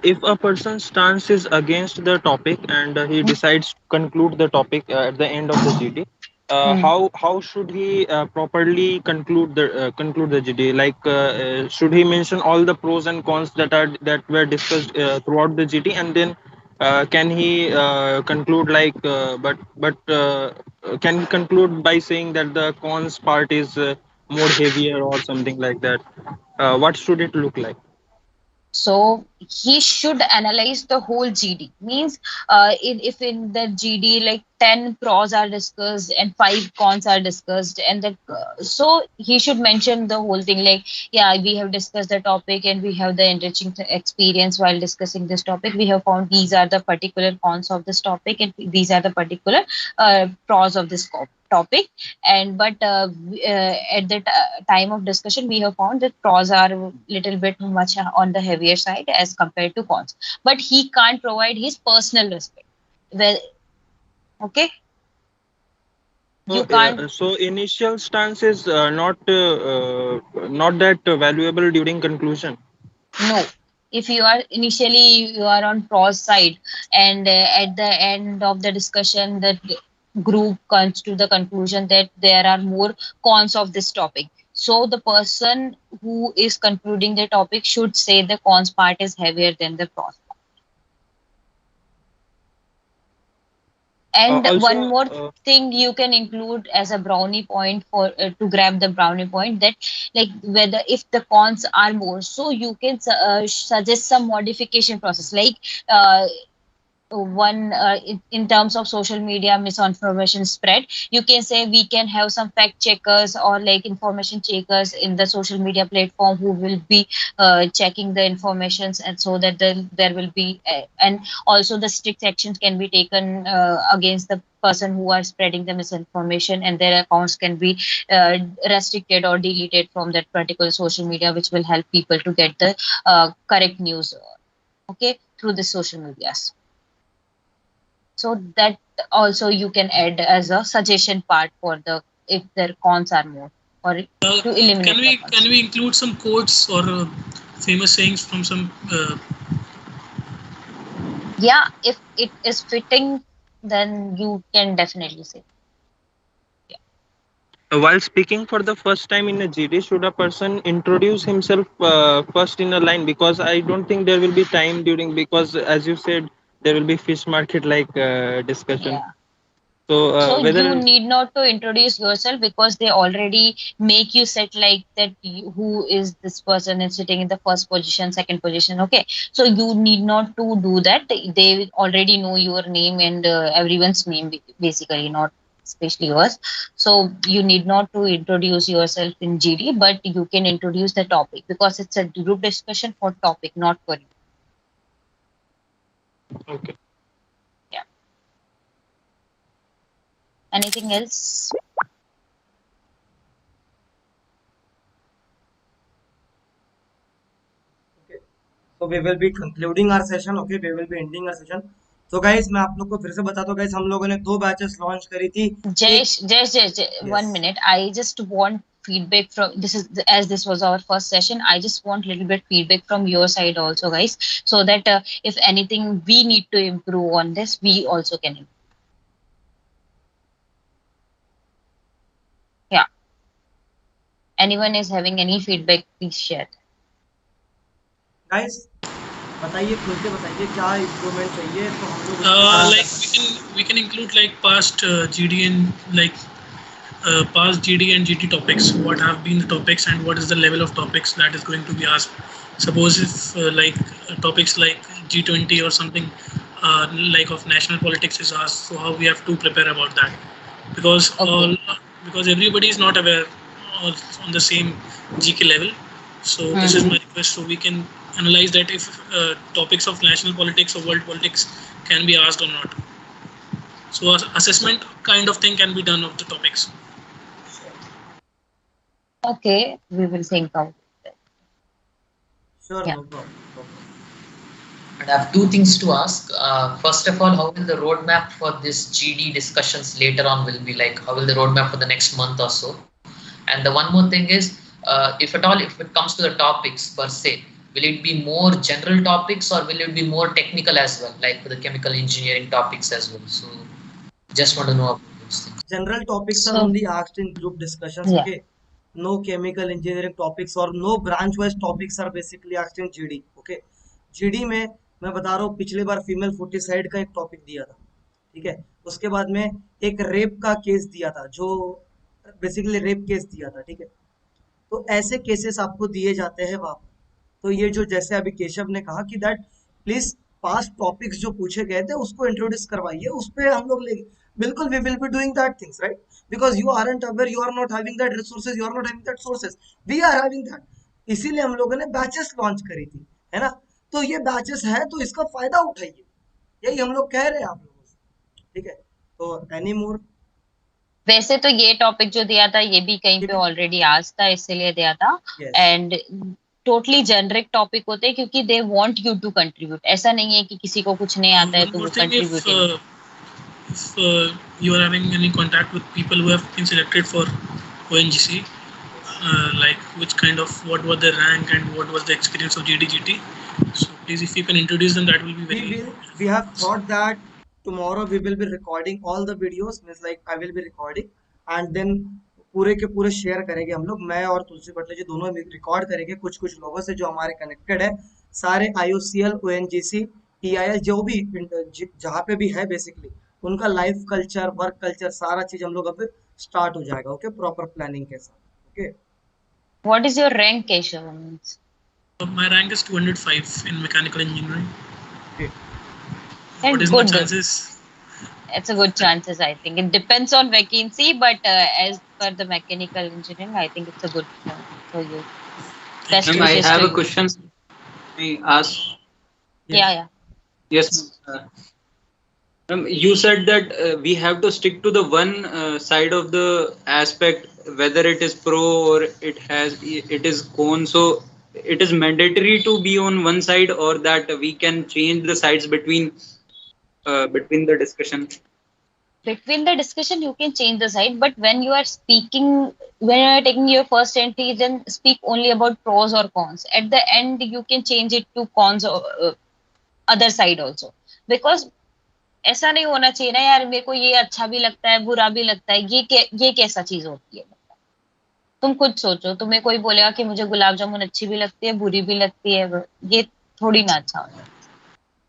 If a person's stance is against the topic and he decides to conclude the topic at the end of the GD, how should he properly conclude the GD? Like should he mention all the pros and cons that were discussed throughout the GD, and then can he conclude like can he conclude by saying that the cons part is more heavier or something like that? What should it look like? So he should analyze the whole GD. Means if in the GD like 10 pros are discussed and 5 cons are discussed, and so he should mention the whole thing like, yeah, we have discussed the topic and we have the enriching experience while discussing this topic. We have found these are the particular cons of this topic, and these are the particular pros of this topic. And but at the time of discussion, we have found that pros are a little bit much on the heavier side as compared to cons, but he can't provide his personal respect. Well, okay, you can't. So initial stance is not that valuable during conclusion. No, if you are initially you are on pros side, and at the end of the discussion the group comes to the conclusion that there are more cons of this topic, so the person who is concluding the topic should say the cons part is heavier than the pros. And Also, one more thing you can include as a brownie point for to grab the brownie point, that like whether if the cons are more, so you can suggest some modification process. Like one in terms of social media misinformation spread, you can say we can have some fact checkers or like information checkers in the social media platform who will be checking the informations, and so that there will be and also the strict actions can be taken against the person who are spreading the misinformation, and their accounts can be restricted or deleted from that particular social media, which will help people to get the correct news, okay, through the social medias. So that also you can add as a suggestion part for the if their cons are more, or to eliminate the Can cons. we include some quotes or famous sayings from some? Yeah, if it is fitting, then you can definitely say. While speaking for the first time in a GD, should a person introduce himself first in a line? Because I don't think there will be time during, because as you said, there will be fish market like discussion. Yeah. So So you whether need not to introduce yourself because they already make you set like that who is this person is sitting in the first position, second position. Okay. So you need not to do that. They already know your name and everyone's name basically, not especially yours. So you need not to introduce yourself in GD, but you can introduce the topic because it's a group discussion for topic, not for you. okay. Yeah. Anything else? Okay. So we will be concluding our session. Okay, we will be ending our session. So guys, मैं आप लोग को फिर से बताता हूँ guys, हम लोगों ने 2 बैचेस लॉन्च करी थी. एक Jay, yes. 1 minute. I just want feedback from this is as this was our first session. I just want little bit feedback from your side also, guys, so that if anything we need to improve on this, we also can improve. Yeah. Anyone is having any feedback, please share. Guys, बताइए खुल के बताइए क्या improvement चाहिए तो हम लोग Like we can include like past GD and like past GD and GT topics. What have been the topics and what is the level of topics that is going to be asked? Suppose if like topics like G20 or something like of national politics is asked, so how we have to prepare about that? Because Okay. because everybody is not aware on the same GK level. So this is my request, so we can analyze that if topics of national politics or world politics can be asked or not. So assessment kind of thing can be done of the topics. Okay, we will think of it. sure, Yeah. no problem, no problem. And I have two things to ask. First of all, how will the roadmap for this GD discussions later on will be like? How will the roadmap for the next month or so? And the one more thing is, if at all, if it comes to the topics per se, will it be more general topics or will it be more technical as well, like for the chemical engineering topics as well? So just want to know about those things. General topics are So only asked in group discussions. yeah. Okay, no chemical engineering topics or no branch wise topics are basically asked in GD. Okay, GD में मैं बता रहा हूँ पिछली बार female फुटिसाइड का एक topic दिया था. ठीक है, उसके बाद में एक रेप का केस दिया था जो बेसिकली रेप केस दिया था. ठीक है, तो ऐसे केसेस आपको दिए जाते हैं वहां पर. तो ये जो जैसे अभी केशव ने कहा कि दैट प्लीज पास्ट टॉपिक्स जो पूछे गए थे उसको इंट्रोड्यूस करवाइए, उस पर हम लोग लेंगे. बिल्कुल we will be doing that things right, because you aren't aware, you are not having that resources, you are not having that sources, we are having that. इसीलिए हम लोगों ने बैचेस लॉन्च करी थी, है ना. तो ये बैचेस है तो इसका फायदा उठाइए, यही हम लोग कह रहे हैं आप लोगों से. ठीक है, तो एनी मोर. वैसे तो ये टॉपिक जो दिया था ये भी कहीं पे ऑलरेडी आज था, इसीलिए दिया था. एंड टोटली जेनरिक टॉपिक होते हैं क्योंकि they want you to contribute. ऐसा नहीं है कि किसी को कुछ नहीं आता है तो वो contribute. If you are having any contact with people who have been selected for ONGC, like which kind of, what was their rank and what was the experience of GDGT, so please if you can introduce them, that will be very. We have thought that tomorrow we will be recording all the videos, means like I will be recording and then पूरे के पूरे share करेंगे हम लोग. मैं और तुलसी बटले जी दोनों रिकॉर्ड करेंगे कुछ कुछ लोगों से जो हमारे कनेक्टेड है, सारे IOCL ONGC EIL जो भी जहाँ पे भी है बेसिकली उनका लाइफ कल्चर, वर्क कल्चर, सारा चीज हम लोग अब स्टार्ट हो जाएगा. ओके, प्रॉपर प्लानिंग के साथ. Okay, what is your rank Keshav? My rank is 205 in mechanical engineering. Okay. What is the chances? It's a good chances, I think. It depends on vacancy, but as per the mechanical engineering, I think it's a good chance for you. Best Ma'am, I wishes have to a you. question. I ask. Yeah, yeah. Yes. You said that we have to stick to the one side of the aspect, whether it is pro or it is con. So it is mandatory to be on one side, or that we can change the sides between the discussion. Between the discussion, you can change the side, but when you are speaking, when you are taking your first entry, then speak only about pros or cons. At the end, you can change it to cons or other side also, because ऐसा नहीं होना चाहिए ना यार, मेरे को ये अच्छा भी लगता है बुरा भी लगता है, ये कैसा चीज होती है? तुम खुद सोचो, तुम्हें कोई बोलेगा कि मुझे गुलाब जामुन अच्छी भी लगती है बुरी भी लगती है, ये थोड़ी ना अच्छा होता है।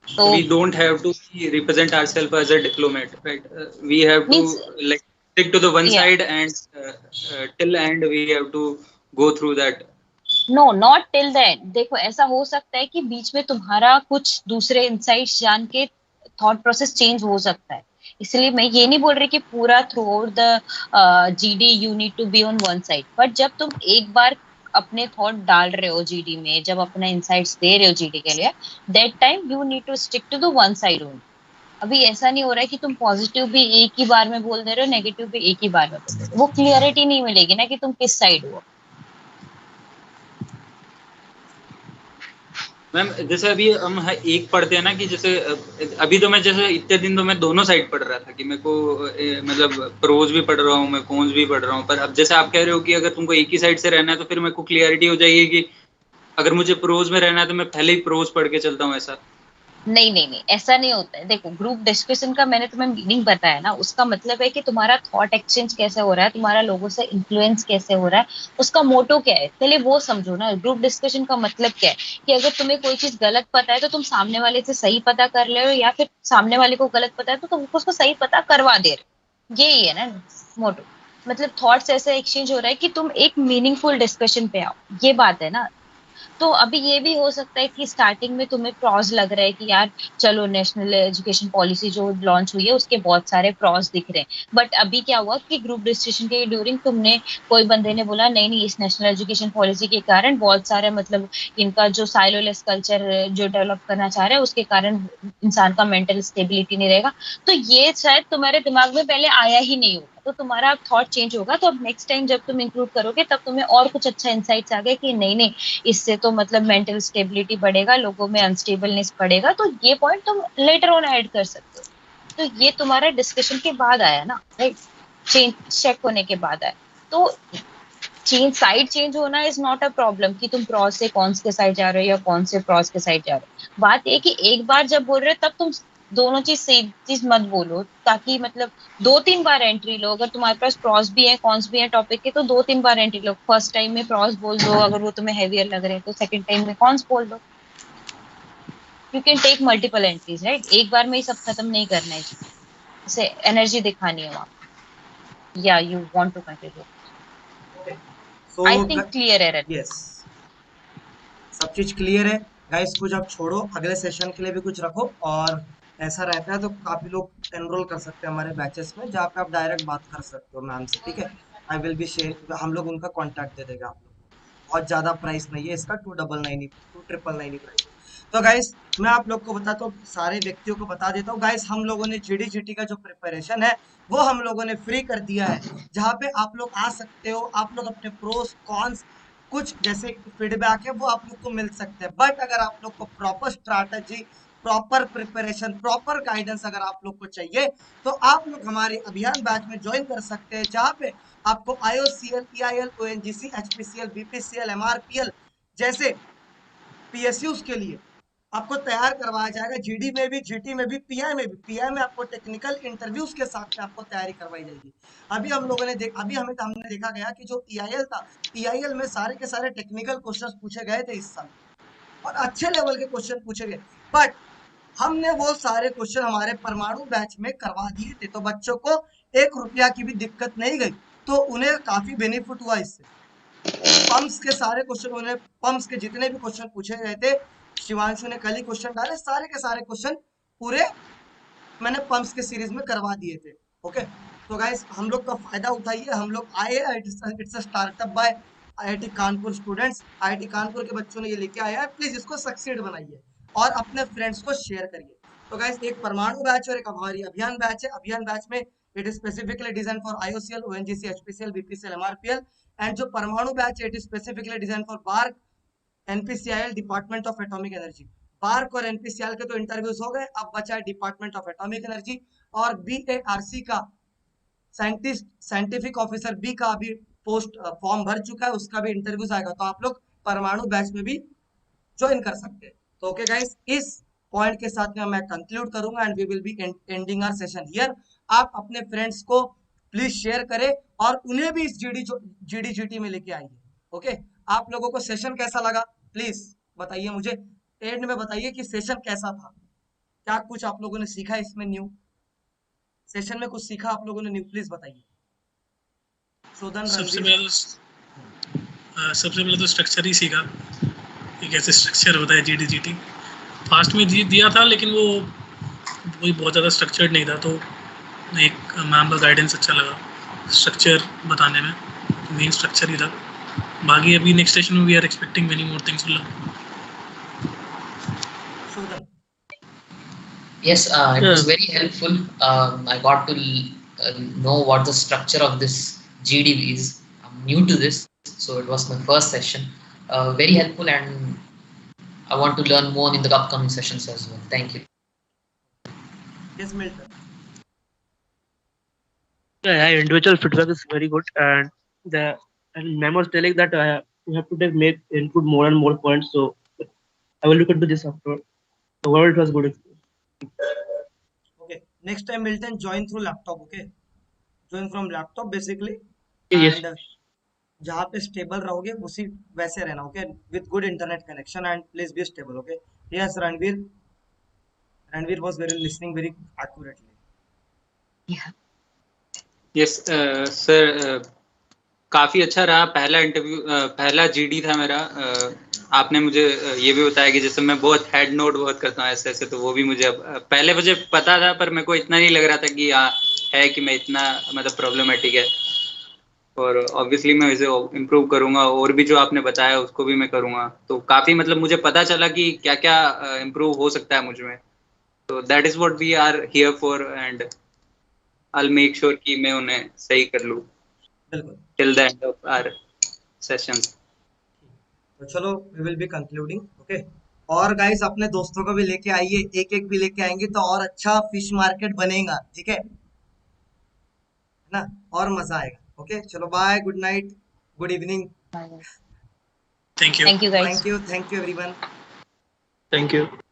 तो We don't have to represent ourselves as a diplomat, right? We have to means like stick to the one या side, and till end we have to go through that. No not till the end. देखो, ऐसा हो सकता है कि बीच में तुम्हारा कुछ दूसरे इंसाइट्स जान के थॉट प्रोसेस चेंज हो सकता है, इसलिए मैं ये नहीं बोल रही कि पूरा throughout the GD you need to be on one side, but जब तुम एक बार अपने थॉट डाल रहे हो जीडी में, जब अपना इंसाइट्स दे रहे हो जीडी के लिए, that time you need to stick to the one side only. अभी ऐसा नहीं हो रहा है कि तुम पॉजिटिव भी एक ही बार में बोल दे रहे हो, नेगेटिव भी एक ही बार में बोल दे रहे हो, वो क्लियरिटी नहीं मिलेगी ना कि तुम किस साइड हो। मैम, जैसे अभी हम एक पढ़ते हैं ना कि जैसे अभी तो मैं जैसे इतने दिन तो मैं दोनों साइड पढ़ रहा था कि मेरे को मतलब प्रोज भी पढ़ रहा हूँ, मैं कॉन्स भी पढ़ रहा हूँ, पर अब जैसे आप कह रहे हो कि अगर तुमको एक ही साइड से रहना है तो फिर मेरे को क्लियरिटी हो जाएगी कि अगर मुझे प्रोज में रहना है तो मैं पहले ही प्रोज पढ़ के चलता हूँ, ऐसा? नहीं नहीं नहीं, ऐसा नहीं होता है। देखो, ग्रुप डिस्कशन का मैंने तुम्हें मीनिंग बताया ना, उसका मतलब है कि तुम्हारा थॉट एक्सचेंज कैसे हो रहा है, तुम्हारा लोगों से इन्फ्लुएंस कैसे हो रहा है, उसका मोटो क्या है, पहले वो समझो ना। ग्रुप डिस्कशन का मतलब क्या है कि अगर तुम्हें कोई चीज गलत पता है तो तुम सामने वाले से सही पता कर ले रहे हो, या फिर सामने वाले को गलत पता है तो तुम उसको सही पता करवा दे रहे हो। यही है ना मोटो। मतलब थॉट्स ऐसे एक्सचेंज हो रहा है कि तुम एक मीनिंगफुल डिस्कशन पे आओ, ये बात है ना। तो अभी ये भी हो सकता है कि स्टार्टिंग में तुम्हें प्रॉस लग रहा है कि यार चलो, नेशनल एजुकेशन पॉलिसी जो लॉन्च हुई है उसके बहुत सारे प्रॉस दिख रहे हैं, बट अभी क्या हुआ कि ग्रुप डिस्कशन के ड्यूरिंग तुमने, कोई बंदे ने बोला नहीं नहीं, इस नेशनल एजुकेशन पॉलिसी के कारण बहुत सारे मतलब इनका जो साइलोलेस कल्चर जो डेवलप करना चाह रहे हैं उसके कारण इंसान का मेंटल स्टेबिलिटी नहीं रहेगा। तो ये शायद तुम्हारे दिमाग में पहले आया ही नहीं होगा, तो तुम्हारा थॉट चेंज होगा। तो अब नेक्स्ट टाइम जब तुम इंक्लूड करोगे तब तुम्हें और कुछ अच्छा इंसाइट्स आ गए कि नहीं नहीं, इससे तो मतलब मेंटल स्टेबिलिटी बढ़ेगा, लोगों में अनस्टेबलनेस बढ़ेगा, तो ये पॉइंट तुम लेटर ऑन ऐड कर सकते हो। तो ये तुम्हारा डिस्कशन के बाद आया ना, राइट? चेंज चेक होने के बाद आया। तो साइड चेंज होना इज नॉट अ प्रॉब्लम कि तुम प्रॉस से कॉन्स के साइड जा रहे हो या कॉन्स से प्रॉस के साइड जा रहे हो। बात ये कि एक बार जब बोल रहे हो तब तुम दोनों चीज सेम चीज मत बोलो, ताकि मतलब दो तीन बार एंट्री लो। अगर तुम्हारे पास प्रॉस भी है कॉन्स भी है टॉपिक के, तो दो तीन बार एंट्री लो। फर्स्ट टाइम में प्रॉस बोल दो, अगर वो तुम्हें हैवियर लग रहे हैं तो सेकंड टाइम में कॉन्स बोल दो। You can take multiple entries, right? एक बार में ही सब खत्म नहीं करना है, जैसे एनर्जी दिखानी है वहां। या you want to continue? So I think clear है रन। यस, सब चीज क्लियर है। गाइस, कुछ अब छोड़ो, अगले सेशन के लिए भी कुछ रखो। और ऐसा रहता है तो काफी लोग एनरोल कर सकते हैं हमारे बैचेस में, जहाँ पे आप डायरेक्ट बात कर सकते हो मैम से, ठीक है? आई विल बी शेयर, हम लोग उनका कांटेक्ट दे देगा आप लोग को। बहुत ज्यादा प्राइस नहीं है इसका, 299 ही प्राइस है। तो गाइस, मैं आप लोग को बताता हूँ, सारे व्यक्तियों को बता देता हूँ। गाइस, हम लोगों ने जीडी का जो प्रिपरेशन है वो हम लोगों ने फ्री कर दिया है, जहाँ पे आप लोग आ सकते हो। आप लोग अपने प्रोस कॉन्स कुछ जैसे फीडबैक है वो आप लोग को मिल सकते हैं। बट अगर आप लोग को proper strategy, proper preparation, proper guidance अगर आप लोग को चाहिए, तो आप लोग हमारे अभियान बैच में ज्वाइन कर सकते हैं, जहाँ पे आपको IOCL, EIL, ONGC, HPCL, BPCL, MRPL जैसे PSU'S के लिए आपको तैयार करवाया जाएगा। जीडी में भी, जीटी में भी, पीआई में भी। पीआई में आपको टेक्निकल इंटरव्यूज के साथ में आपको तैयारी करवाई जाएगी। अभी हमने देखा गया कि जो EIL था, EIL में सारे के सारे टेक्निकल क्वेश्चंस पूछे गए थे इस साल, और अच्छे लेवल के क्वेश्चन पूछे गए। बट हमने वो सारे क्वेश्चन हमारे परमाणु बैच में करवा दिए थे, तो बच्चों को 1 रुपया की भी दिक्कत नहीं गई, तो उन्हें काफी बेनिफिट हुआ इससे। पंप्स के सारे क्वेश्चन, उन्हें पंप्स के जितने भी क्वेश्चन पूछे गए थे, शिवांशु ने कल ही क्वेश्चन डाले, सारे के सारे क्वेश्चन पूरे मैंने पंप्स के सीरीज में करवा दिए थे। ओके, तो गाइस हम लोग का फायदा उठाइए, हम लोग आए, it's a startup bye IIT Kanpur students, IIT Kanpur के बच्चों ने ये लेके आया है, प्लीज इसको सक्सीड बनाइए और अपने फ्रेंड्स को शेयर करिए। तो गाइस एक परमाणु बैच और एक हमारी अभियान बैच है। अभियान बैच में it is specifically design for IOCL, ONGC, HPCL, BPCL, MRPL, and जो परमाणु बैच है it is specifically design for BARC, NPCIL, department of atomic energy. BARC और एनपीसीआईएल के तो इंटरव्यूज हो गए, अब बचा है डिपार्टमेंट ऑफ एटॉमिक एनर्जी, और बीएआरसी का साइंटिस्ट साइंटिफिक ऑफिसर बी का अभी पोस्ट फॉर्म भर चुका है, उसका भी इंटरव्यूज आएगा, तो आप लोग परमाणु बैच में भी ज्वाइन कर सकते हैं। तो ओके गाइस, इस पॉइंट के साथ में मैं कंक्लूड करूंगा and we will be ending our session here. आप अपने फ्रेंड्स को प्लीज शेयर करें और उन्हें भी इस जीडी में लेके आइए। ओके, आप लोगों को सेशन कैसा लगा प्लीज बताइए मुझे, एंड में बताइए कि सेशन कैसा था, क्या कुछ आप लोगों ने सीखा इसमें न्यू, सेशन में कुछ सीखा आप लोगों ने न्यू, प्लीज बताइए। शोधन, सबसे रणवीर। पहले तो स्ट्रक्चर ही सीखा कि कैसे स्ट्रक्चर होता है जीडी। फास्ट में दिया था लेकिन वो वही बहुत ज़्यादा स्ट्रक्चर्ड नहीं था, तो एक मैम का गाइडेंस अच्छा लगा स्ट्रक्चर बताने में, मेन स्ट्रक्चर ही था। बाकी अभी नेक्स्ट सेशन में we are expecting many more things to learn. शोधन। Yes, it was very helpful. I got to know what the structure of this GD is. I'm new to this, so it was my first session. Very helpful, and I want to learn more in the upcoming sessions as well. Thank you. Yes, Milton. Yeah, individual feedback is very good, and the ma'am was telling that we have to make input more and more points. So I will look into this after. So overall, it was good. Okay, next time Milton join through laptop. Okay, join from laptop basically, Yes. and जहाँ पे stable रहोगे उसी वैसे रहना। Okay, with good internet connection and please be stable. Okay, yes Ranveer, Ranveer was very listening very accurately. Yes sir, काफ़ी अच्छा रहा पहला इंटरव्यू, पहला जीडी था मेरा। आपने मुझे ये भी बताया कि जैसे मैं बहुत हेड नोट बहुत करता हूँ ऐसे ऐसे, तो वो भी मुझे पहले मुझे पता था, पर मेरे को इतना नहीं लग रहा था कि है कि मैं इतना मतलब प्रॉब्लमेटिक है। और ऑब्वियसली मैं इसे इम्प्रूव करूंगा, और भी जो आपने बताया उसको भी मैं करूंगा। तो काफ़ी मतलब मुझे पता चला कि क्या क्या इम्प्रूव हो सकता है मुझ में। तो that is what we are here for, and I will make sure कि मैं उन्हें सही कर लूँ बिल्कुल, till the end of our session. तो चलो we will be concluding. Okay, और गाइस अपने दोस्तों को भी लेके आइए, एक एक भी लेके आएंगे तो और अच्छा फिश मार्केट बनेगा, ठीक है ना, और मजा आएगा। ओके, चलो bye, good night, good evening, thank you. Thank you, guys. Thank you everyone. Thank you.